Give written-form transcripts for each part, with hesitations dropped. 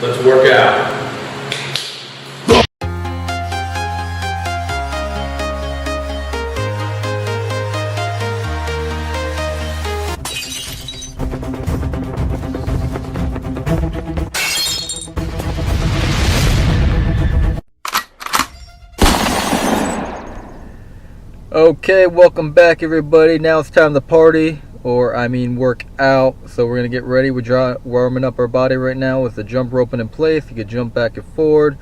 Let's work out. Okay, welcome back everybody. Now it's time to party, or I mean work out. So we're gonna get ready. We're warming up our body right now with the jump rope in place. You could jump back and forward.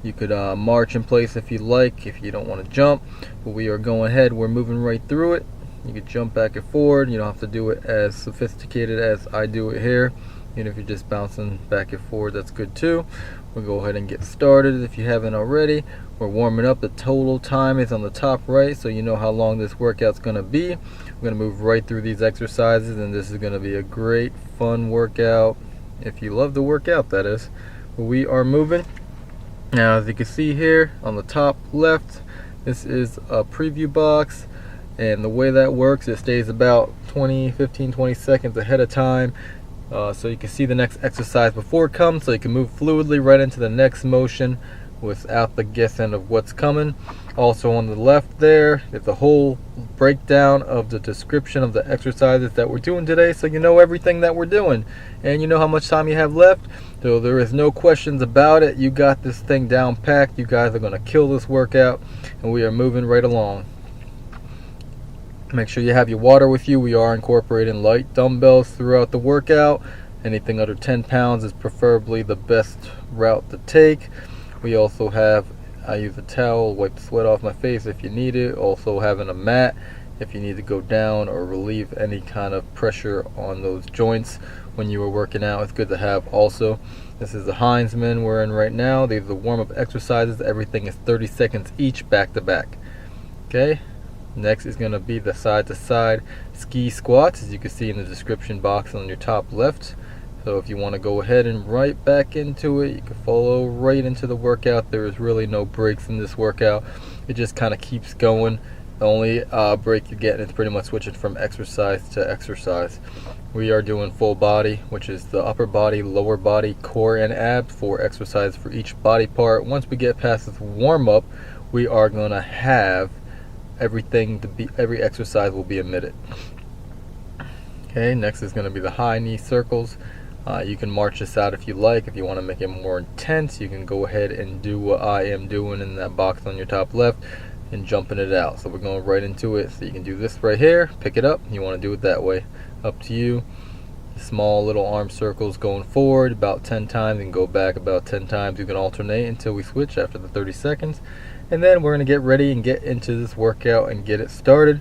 You could march in place if you like, if you don't want to jump. But we are going ahead. We're moving right through it. You could jump back and forward. You don't have to do it as sophisticated as I do it here. Even if you're just bouncing back and forward, that's good too. We'll go ahead and get started if you haven't already. We're warming up. The total time is on the top right, so you know how long this workout's going to be. We're going to move right through these exercises, and this is going to be a great, fun workout. If you love the workout, that is. But we are moving. Now, as you can see here on the top left, this is a preview box, and the way that works, it stays about 15, 20 seconds ahead of time. So you can see the next exercise before it comes, so you can move fluidly right into the next motion without the guessing of what's coming. Also on the left there is a whole breakdown of the description of the exercises that we're doing today, so you know everything that we're doing and you know how much time you have left. So there is no questions about it. You got this thing down packed. You guys are going to kill this workout, and we are moving right along. Make sure you have your water with you. We are incorporating light dumbbells throughout the workout. Anything under 10 pounds is preferably the best route to take. We also have, I use a towel, wipe the sweat off my face if you need it. Also having a mat if you need to go down or relieve any kind of pressure on those joints when you are working out. It's good to have also. This is the Heinzman we're in right now. These are the warm-up exercises. Everything is 30 seconds each, back to back. Okay, next is going to be the side-to-side ski squats, as you can see in the description box on your top left. So if you want to go ahead and right back into it, you can follow right into the workout. There is really no breaks in this workout. It just kind of keeps going. The only break you get is pretty much switching from exercise to exercise. We are doing full body, which is the upper body, lower body, core, and abs, 4 exercises for each body part. Once we get past this warm up, we are going to have everything to be, every exercise will be a minute. Okay, next is going to be the high knee circles. You can march this out if you like. If you want to make it more intense, you can go ahead and do what I am doing in that box on your top left and jumping it out. So we're going right into it. So you can do this right here, pick it up. You want to do it that way, up to you. Small little arm circles going forward about 10 times and go back about 10 times. You can alternate until we switch after the 30 seconds. And then we're going to get ready and get into this workout and get it started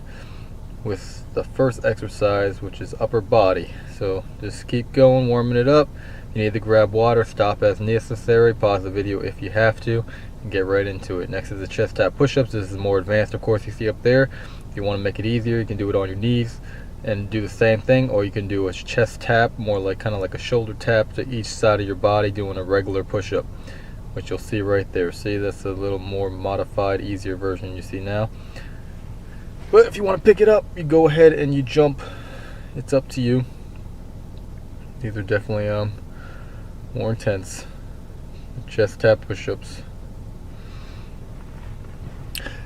with the first exercise, which is upper body. So just keep going, warming it up. You need to grab water, stop as necessary, pause the video if you have to, and get right into it. Next is the chest tap push-ups. This is more advanced, of course, you see up there. If you want to make it easier, you can do it on your knees and do the same thing, or you can do a chest tap, more like kind of like a shoulder tap to each side of your body, doing a regular push-up, which you'll see right there. See, that's a little more modified, easier version you see now. But if you want to pick it up, you go ahead and you jump. It's up to you. These are definitely more intense. Chest tap push-ups.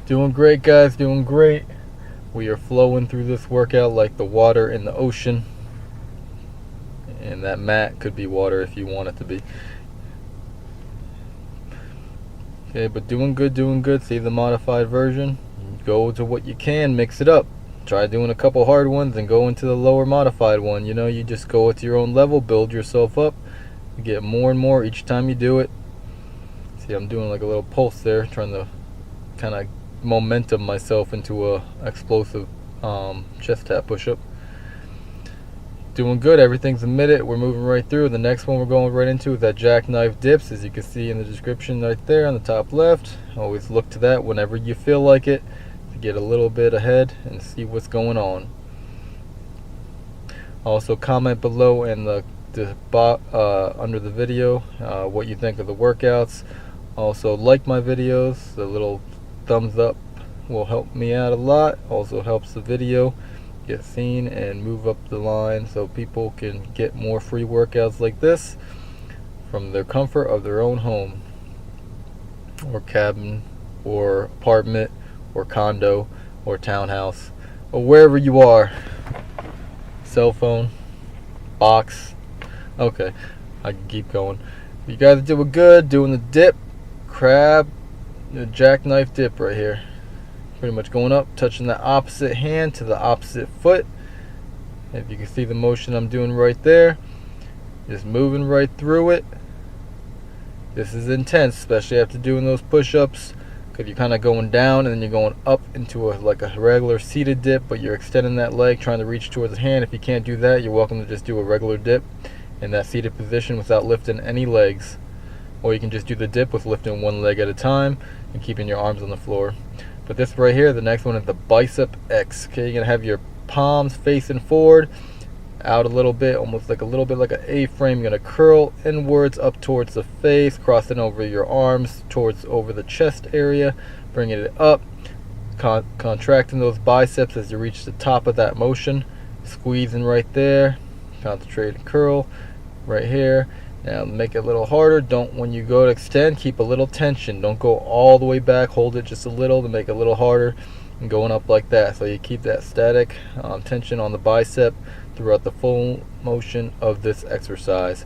Doing great, guys, doing great. We are flowing through this workout like the water in the ocean. And that mat could be water if you want it to be. Okay, but doing good, doing good. See the modified version? Go to what you can, mix it up. Try doing a couple hard ones and go into the lower modified one. You know, you just go at your own level, build yourself up. You get more and more each time you do it. See, I'm doing like a little pulse there, trying to kind of momentum myself into a explosive chest tap push-up. Doing good, everything's a minute. We're moving right through. The next one we're going right into is that jackknife dips, as you can see in the description right there on the top left. Always look to that whenever you feel like it, to get a little bit ahead and see what's going on. Also comment below in the under the video what you think of the workouts. Also like my videos. The little thumbs up will help me out a lot. Also helps the video get seen and move up the line so people can get more free workouts like this from the comfort of their own home or cabin or apartment or condo or townhouse or wherever you are. Cell phone, box. Okay, I can keep going. You guys are doing good, doing the dip, crab, the jackknife dip right here. Pretty much going up, touching the opposite hand to the opposite foot. If you can see the motion I'm doing right there, just moving right through it. This is intense, especially after doing those push-ups, because you're kind of going down and then you're going up into like a regular seated dip, but you're extending that leg, trying to reach towards the hand. If you can't do that, you're welcome to just do a regular dip in that seated position without lifting any legs. Or you can just do the dip with lifting one leg at a time and keeping your arms on the floor. But this right here, the next one is the bicep X. Okay, you're going to have your palms facing forward, out a little bit, almost like a little bit like an A-frame. You're going to curl inwards up towards the face, crossing over your arms towards over the chest area, bringing it up, contracting those biceps as you reach the top of that motion, squeezing right there, concentrate and curl right here. Now make it a little harder. Don't, when you go to extend, keep a little tension. Don't go all the way back. Hold it just a little to make it a little harder and going up like that. So you keep that static tension on the bicep throughout the full motion of this exercise.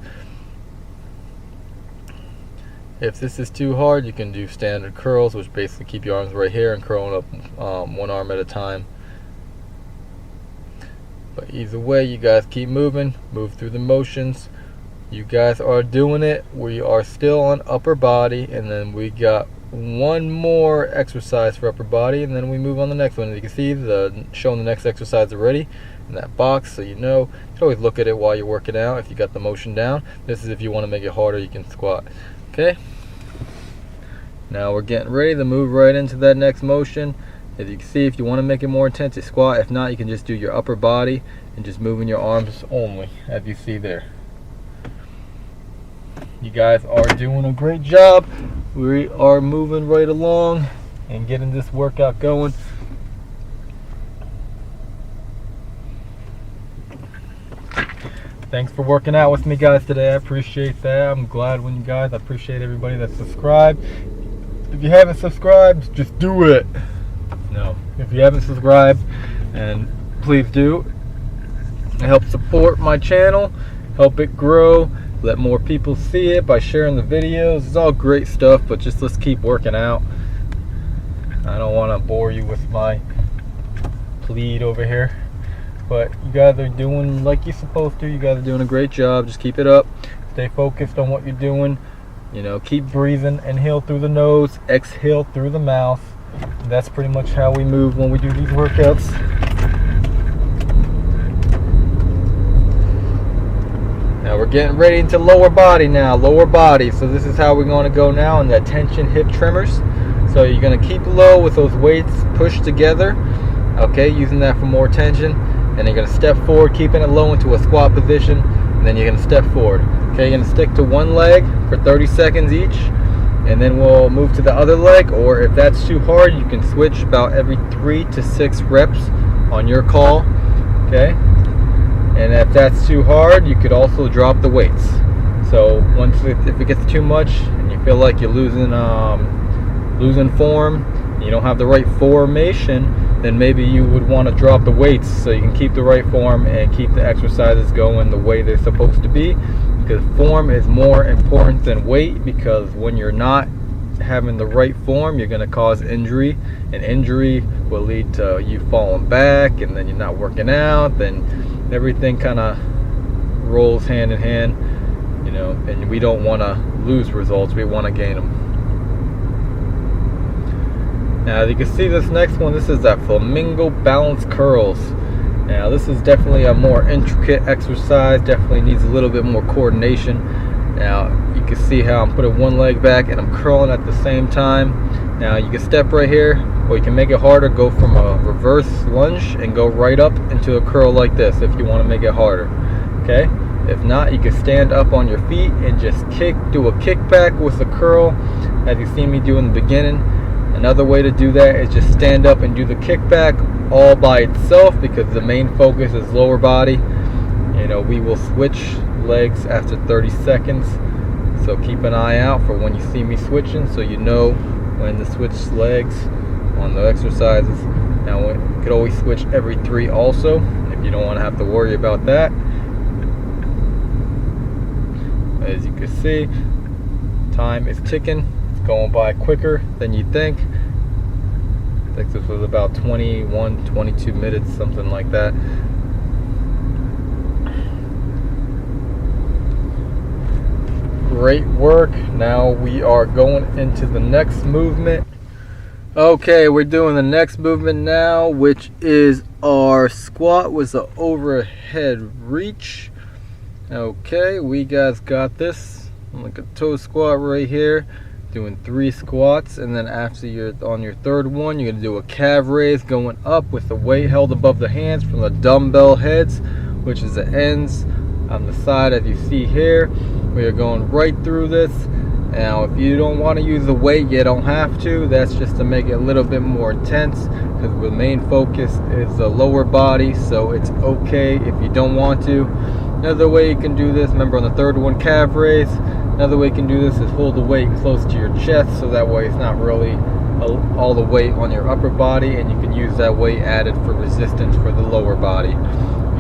If this is too hard, you can do standard curls, which basically keep your arms right here and curling up one arm at a time. But either way, you guys keep moving, move through the motions. You guys are doing it. We are still on upper body, and then we got one more exercise for upper body, and then we move on to the next one. As you can see, showing the next exercise already in that box, so you know. You can always look at it while you're working out if you got the motion down. This is if you want to make it harder, you can squat. Okay. Now we're getting ready to move right into that next motion. As you can see, if you want to make it more intense, you squat. If not, you can just do your upper body and just moving your arms only, as you see there. You guys are doing a great job. We are moving right along and getting this workout going. Thanks for working out with me, guys, today. I appreciate that. I'm glad when you guys, I appreciate everybody that subscribed. If you haven't subscribed, just do it. No, if you haven't subscribed, and please do. It helps support my channel, help it grow. Let more people see it by sharing the videos. It's all great stuff, but just let's keep working out. I don't want to bore you with my plead over here, but you guys are doing like you're supposed to. You guys are doing a great job. Just keep it up. Stay focused on what you're doing. You know, keep breathing. Inhale through the nose, exhale through the mouth. And that's pretty much how we move when we do these workouts. Now we're getting ready into lower body now, lower body. So this is how we're going to go now in that tension hip tremors. So you're going to keep low with those weights pushed together, okay, using that for more tension. And you're going to step forward, keeping it low into a squat position, and then you're going to step forward. Okay, you're going to stick to one leg for 30 seconds each, and then we'll move to the other leg, or if that's too hard, you can switch about every 3 to 6 reps on your call, okay? And if that's too hard, you could also drop the weights. So if it gets too much and you feel like you're losing form, you don't have the right formation, then maybe you would want to drop the weights so you can keep the right form and keep the exercises going the way they're supposed to be. Because form is more important than weight, because when you're not having the right form, you're going to cause injury, and injury will lead to you falling back, and then you're not working out, then everything kind of rolls hand in hand, you know, and we don't want to lose results, we want to gain them. Now you can see this next one, this is that flamingo balance curls. Now this is definitely a more intricate exercise, definitely needs a little bit more coordination. Now you can see how I'm putting one leg back and I'm curling at the same time. Now you can step right here, or you can make it harder, go from a reverse lunge and go right up into a curl like this if you want to make it harder, okay? If not, you can stand up on your feet and just do a kickback with the curl as you see me do in the beginning. Another way to do that is just stand up and do the kickback all by itself, because the main focus is lower body. You know, we will switch legs after 30 seconds. So keep an eye out for when you see me switching, so you know when to switch legs on the exercises. Now you could always switch every 3 also, if you don't want to have to worry about that. As you can see, time is ticking. It's going by quicker than you think. I think this was about 21, 22 minutes, something like that. Great work. Now we are going into the next movement. Okay, we're doing the next movement now, which is our squat with the overhead reach. Okay, we guys got this. Like a toe squat right here, doing 3 squats, and then after you're on your 3rd one, you're gonna do a calf raise going up with the weight held above the hands from the dumbbell heads, which is the ends on the side as you see here. We are going right through this. Now if you don't want to use the weight, you don't have to. That's just to make it a little bit more intense, because the main focus is the lower body, so it's okay if you don't want to. Another way you can do this, remember on the 3rd one, calf raise. Another way you can do this is hold the weight close to your chest, so that way it's not really all the weight on your upper body, and you can use that weight added for resistance for the lower body.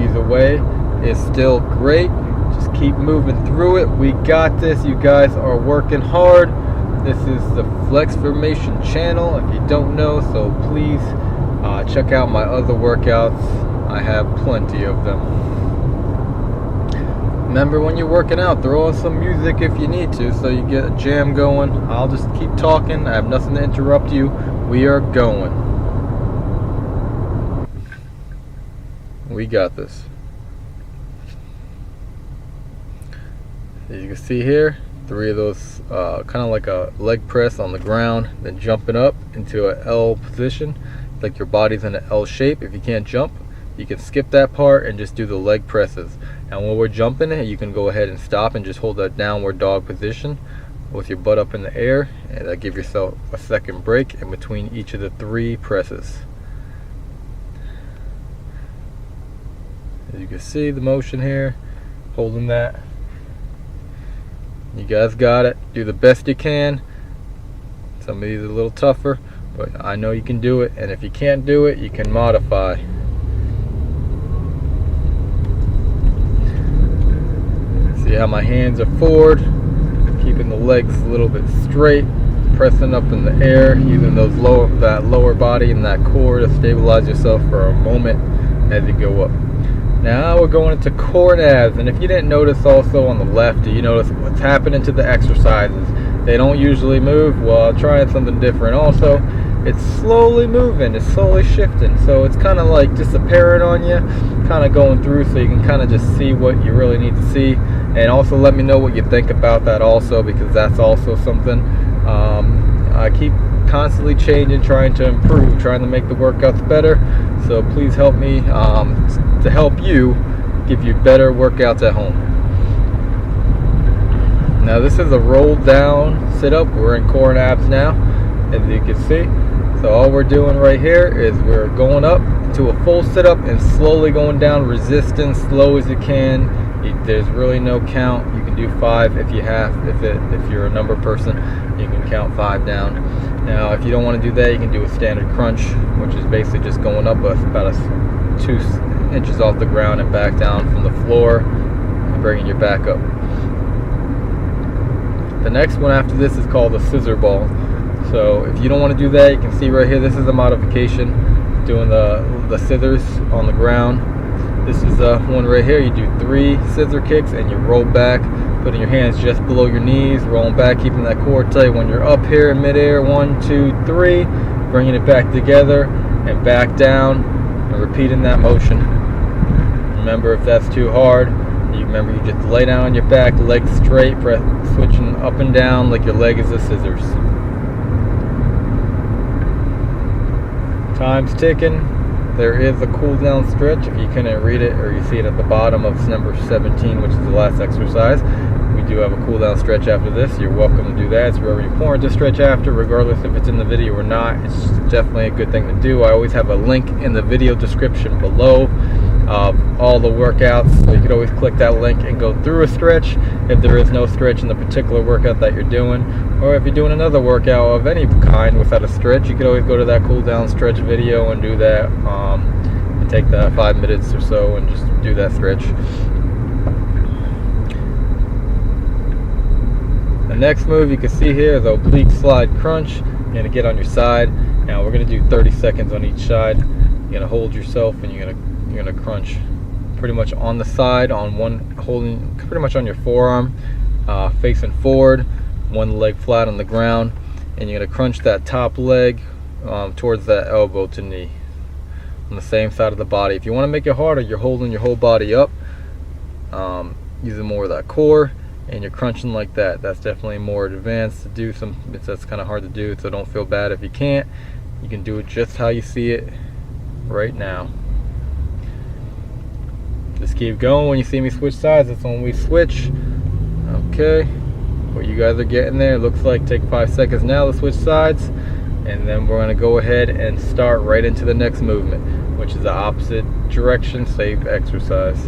Either way is still great. Just keep moving through it. We got this. You guys are working hard. This is the Flex Formation channel, if you don't know, so please check out my other workouts. I have plenty of them. Remember, when you're working out, throw on some music if you need to, so you get a jam going. I'll just keep talking. I have nothing to interrupt you. We are going. We got this. As you can see here, 3 of those, kind of like a leg press on the ground, then jumping up into an L position, like your body's in an L shape. If you can't jump, you can skip that part and just do the leg presses. And when we're jumping, you can go ahead and stop and just hold that downward dog position with your butt up in the air, and that gives yourself a second break in between each of the 3 presses. As you can see the motion here, holding that. You guys got it. Do the best you can. Some of these are a little tougher, but I know you can do it, and if you can't do it, you can modify. See how my hands are forward, keeping the legs a little bit straight, pressing up in the air, using that lower body and that core to stabilize yourself for a moment as you go up. Now we're going into core and abs, and if you didn't notice also on the left, do you notice what's happening to the exercises? They don't usually move. Well, I'm trying something different also. It's slowly moving, it's slowly shifting, so it's kind of like disappearing on you, kind of going through, so you can kind of just see what you really need to see. And also let me know what you think about that also, because that's also something I keep constantly changing, trying to improve, trying to make the workouts better. So please help me to help you give you better workouts at home. Now this is a roll down sit up. We're in core and abs now, as you can see. So all we're doing right here is we're going up to a full sit up and slowly going down, resisting slow as you can. There's really no count. You can do 5 if you have. If you're a number person, you can count 5 down. Now if you don't want to do that, you can do a standard crunch, which is basically just going up about 2 inches off the ground and back down from the floor and bringing your back up. The next one after this is called the scissor ball. So if you don't want to do that, you can see right here, this is a modification, doing the scissors on the ground. This is one right here. You do 3 scissor kicks and you roll back, putting your hands just below your knees, rolling back, keeping that core tight. When you're up here in midair, 1, 2, 3, bringing it back together and back down, and repeating that motion. Remember, if that's too hard, you just lay down on your back, legs straight, switching up and down like your leg is the scissors. Time's ticking. There is a cool down stretch. If you couldn't read it, or you see it at the bottom of number 17, which is the last exercise, we do have a cool down stretch after this. You're welcome to do that. It's very important to stretch after, regardless if it's in the video or not. It's definitely a good thing to do. I always have a link in the video description below of all the workouts. So you could always click that link and go through a stretch if there is no stretch in the particular workout that you're doing, or if you're doing another workout of any kind without a stretch, you could always go to that cool down stretch video and do that, and take that 5 minutes or so and just do that stretch. The next move you can see here is oblique slide crunch. You're going to get on your side. Now we're going to do 30 seconds on each side. You're going to hold yourself and you're going to crunch pretty much on the side, on one, holding pretty much on your forearm, facing forward, one leg flat on the ground, and you're going to crunch that top leg towards that elbow to knee on the same side of the body. If you want to make it harder, you're holding your whole body up, using more of that core, and you're crunching like that. That's definitely more advanced to do. That's kind of hard to do, so don't feel bad if you can't. You can do it just how you see it right now. Just keep going. When you see me switch sides, that's when we switch. Okay, what you guys are getting there, looks like take 5 seconds now to switch sides, and then we're going to go ahead and start right into the next movement, which is the opposite direction, same exercise.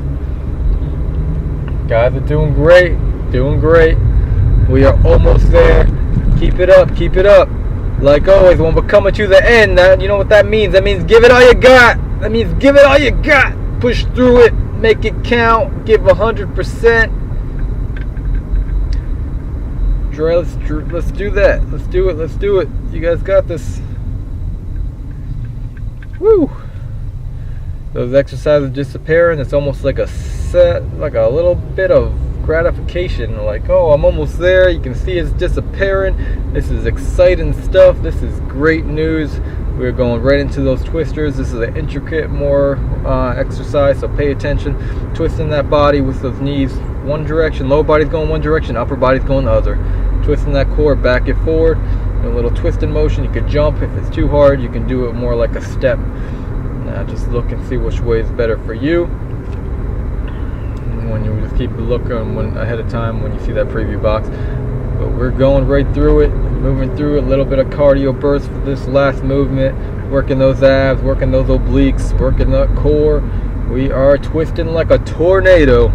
Guys are doing great. Doing great. We are almost there. Keep it up, keep it up. Like always, when we're coming to the end, you know what that means. That means give it all you got. That means give it all you got. Push through it, make it count, give 100%. Dre, let's do that. Let's do it, let's do it. You guys got this. Woo! Those exercises disappearing. It's almost like a little bit of gratification, like, oh, I'm almost there. You can see it's disappearing. This is exciting stuff. This is great news. We're going right into those twisters. This is an intricate more exercise, so pay attention. Twisting that body with those knees one direction, lower body's going one direction, upper body's going the other. Twisting that core back and forward, a little twisting motion. You could jump. If it's too hard, you can do it more like a step. Now just look and see which way is better for you. When you just keep looking ahead of time when you see that preview box. But we're going right through it, moving through a little bit of cardio burst for this last movement, working those abs, working those obliques, working that core. We are twisting like a tornado.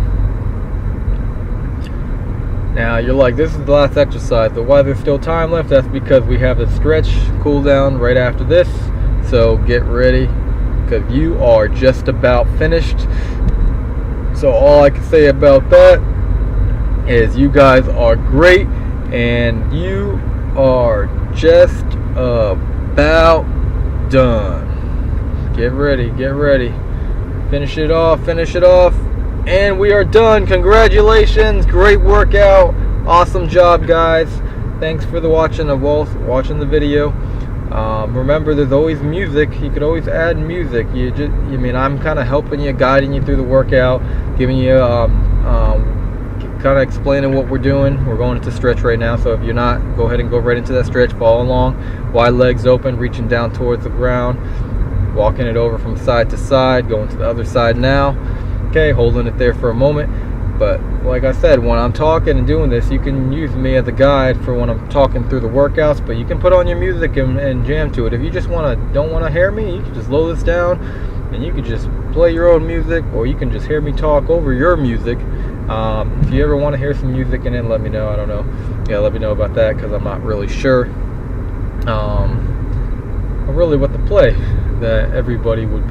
Now you're like, this is the last exercise, but why there's still time left? That's because we have the stretch cool down right after this. So get ready, because you are just about finished. So all I can say about that is you guys are great, and you are just about done. Get ready, get ready. Finish it off, and we are done. Congratulations, great workout. Awesome job, guys. Thanks for watching the video. Remember, there's always music. You could always add music. I'm kind of helping you, guiding you through the workout, giving you kind of explaining what we're doing. We're going into stretch right now, so if you're not, go ahead and go right into that stretch. Follow along, wide legs open, reaching down towards the ground, walking it over from side to side, going to the other side now. Okay, holding it there for a moment. But like I said, when I'm talking and doing this, you can use me as a guide for when I'm talking through the workouts, but you can put on your music and jam to it. If you just don't want to hear me, you can just lower this down and you can just play your own music, or you can just hear me talk over your music. If you ever want to hear some music in it, let me know. I don't know. Yeah, let me know about that, because I'm not really sure really what to play that everyone would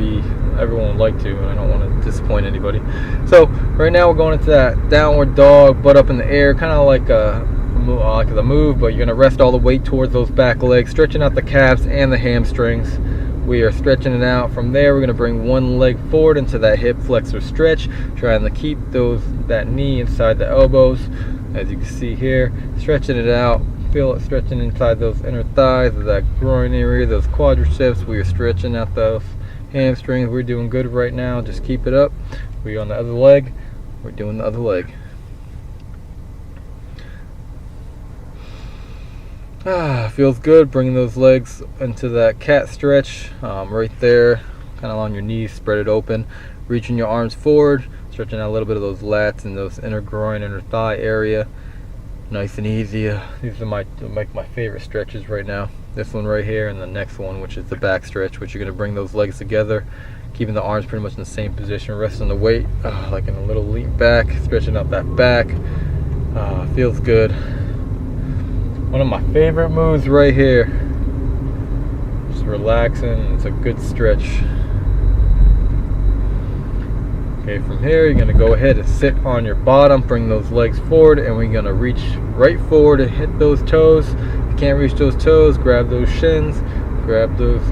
like to, and I don't want to disappoint anybody. So right now we're going into that downward dog, butt up in the air, kind of like the move, but you're going to rest all the weight towards those back legs, stretching out the calves and the hamstrings. We are stretching it out. From there, we're going to bring one leg forward into that hip flexor stretch, trying to keep that knee inside the elbows, as you can see here. Stretching it out. Feel it stretching inside those inner thighs, that groin area, those quadriceps. We are stretching out those hamstrings. We're doing good right now. Just keep it up. We're on the other leg. We're doing the other leg. Feels good. Bringing those legs into that cat stretch, right there, kind of on your knees, spread it open, reaching your arms forward, stretching out a little bit of those lats and those inner groin, inner thigh area. Nice and easy. These are my favorite stretches right now. This one right here, and the next one, which is the back stretch, which you're going to bring those legs together, keeping the arms pretty much in the same position, resting the weight like in a little lean back, stretching out that back. Feels good. One of my favorite moves right here. Just relaxing. It's a good stretch. Okay, from here you're gonna go ahead and sit on your bottom, bring those legs forward, and we're gonna reach right forward and hit those toes. If you can't reach those toes, grab those shins, grab those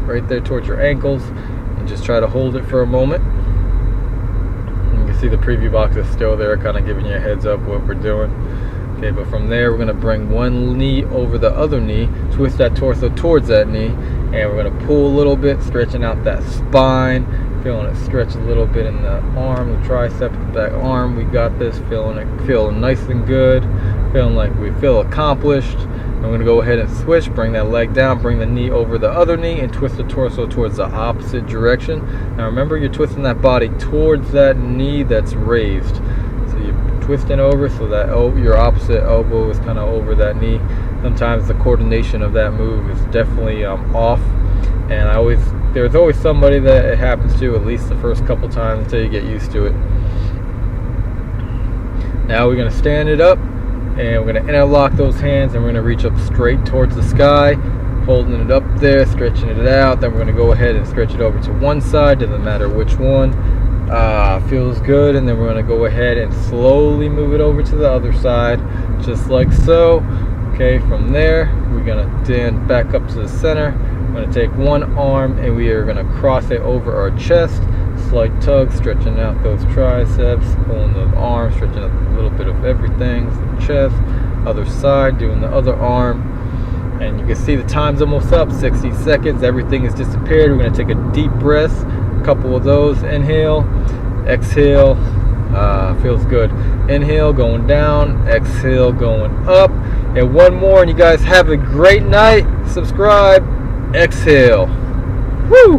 right there towards your ankles, and just try to hold it for a moment. You can see the preview box is still there, kind of giving you a heads up what we're doing. Okay, but from there we're gonna bring one knee over the other knee, twist that torso towards that knee, and we're gonna pull a little bit, stretching out that spine. Feeling it stretch a little bit in the arm, the tricep, the back arm. We got this. Feeling nice and good. Feeling like we feel accomplished. I'm going to go ahead and switch. Bring that leg down. Bring the knee over the other knee and twist the torso towards the opposite direction. Now remember, you're twisting that body towards that knee that's raised. So you're twisting over so that your opposite elbow is kind of over that knee. Sometimes the coordination of that move is definitely off. And there's always somebody that it happens to, at least the first couple times, until you get used to it. Now we're going to stand it up, and we're going to interlock those hands, and we're going to reach up straight towards the sky, holding it up there, stretching it out. Then we're going to go ahead and stretch it over to one side, doesn't matter which one. Feels good. And then we're going to go ahead and slowly move it over to the other side, just like so. Okay, from there we're going to stand back up to the center. I'm going to take one arm and we are going to cross it over our chest. Slight tug, stretching out those triceps, pulling those arms, stretching out a little bit of everything. The chest, other side, doing the other arm. And you can see the time's almost up, 60 seconds. Everything has disappeared. We're going to take a deep breath, a couple of those. Inhale, exhale. Feels good. Inhale, going down. Exhale, going up. And one more, and you guys have a great night. Subscribe. Exhale. Woo!